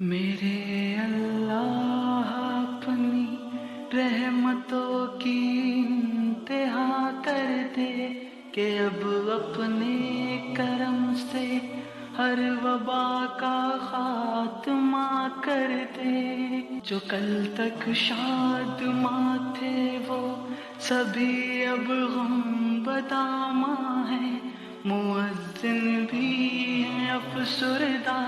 میرے اللہ اپنی رحمتوں کی انتہا کر دے کہ اب اپنے کرم سے ہر وبا کا خاتمہ کر دے۔ جو کل تک شادماں تھے وہ سبھی اب غم بداماں ہیں، مؤذن بھی ہیں افسردہ،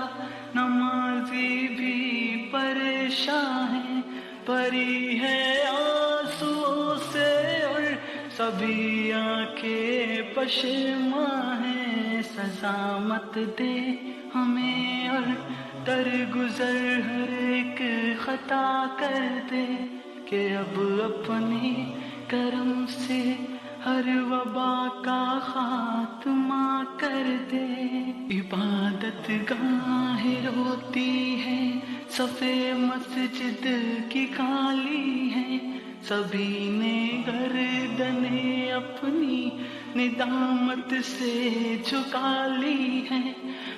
نمازی بھی پریشان ہیں، پری ہے آنسوؤں سے اور سبھی آنکھیں پشیماں ہیں۔ سزا مت دے ہمیں اور درگزر ہر ایک خطا کر دے کہ اب اپنے کرم سے ہر وبا کا خاتمہ کر دے۔ عبادت گاہیں روتی ہے، صفے مسجد کی خالی ہے، سبھی نے گردنیں اپنی ندامت سے جھکا لی ہیں۔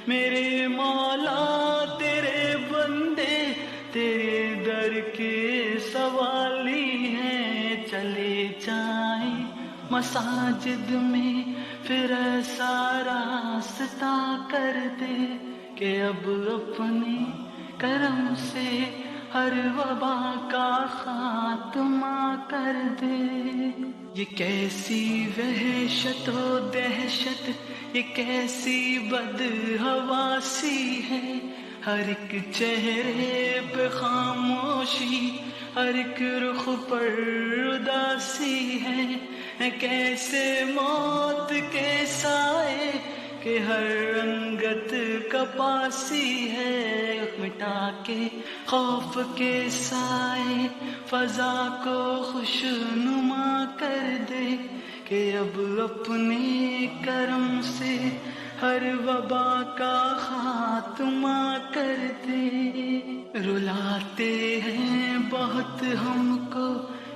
میرے مولا تیرے بندے تیرے در کے سوالی ہیں، چلے جائیں مساجد میں پھر ایسا راستہ کر دے کہ اب اپنے کرم سے ہر وبا کا خاتمہ کر دے۔ یہ کیسی وحشت و دہشت، یہ کیسی بدحواسی ہے، ہر ایک چہرے پہ خاموشی، ہر ایک رخ پر اداسی ہے، کیسے موت کے سائے کہ ہر رنگت کپاسی ہے، مٹا کے خوف کے سائے فضا کو خوشنما کر دے کہ اب اپنے کرم سے ہر وبا کا خاتمہ کر دے۔ رلاتے ہیں بہت ہم کو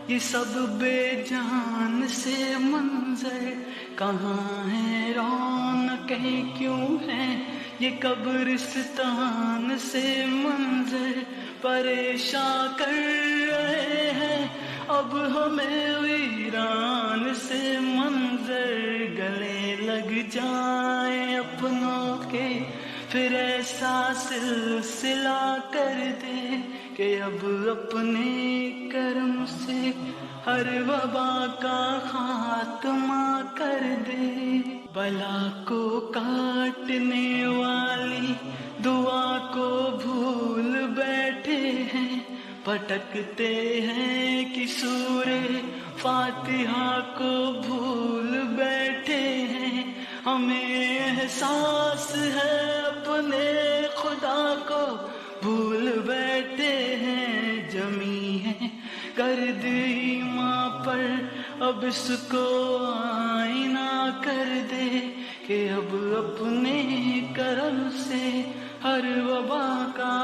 یہ سب بے جان سے منظر، کہاں ہے رونقیں کیوں ہیں یہ قبرستان سے منظر، پریشان کر رہے ہیں اب ہمیں ویران سے منظر، گلے لگ جائیں اپنوں کے پھر ایسا سلسلہ کر دے کہ اب اپنے کرم سے ہر وبا کا خاتمہ کر دے۔ بلا کو کاٹنے والی دعا کو بھول بیٹھے ہیں، پٹکتے ہیں کہ سورہ فاتحہ کو بھول بیٹھے ہیں، ہمیں احساس ہے اپنے خدا کو بھول بیٹھے ہیں، جمی ہے گرد ایماں پر اب اس کو آئینہ کر دے کہ اب اپنے کرم سے ہر وبا کا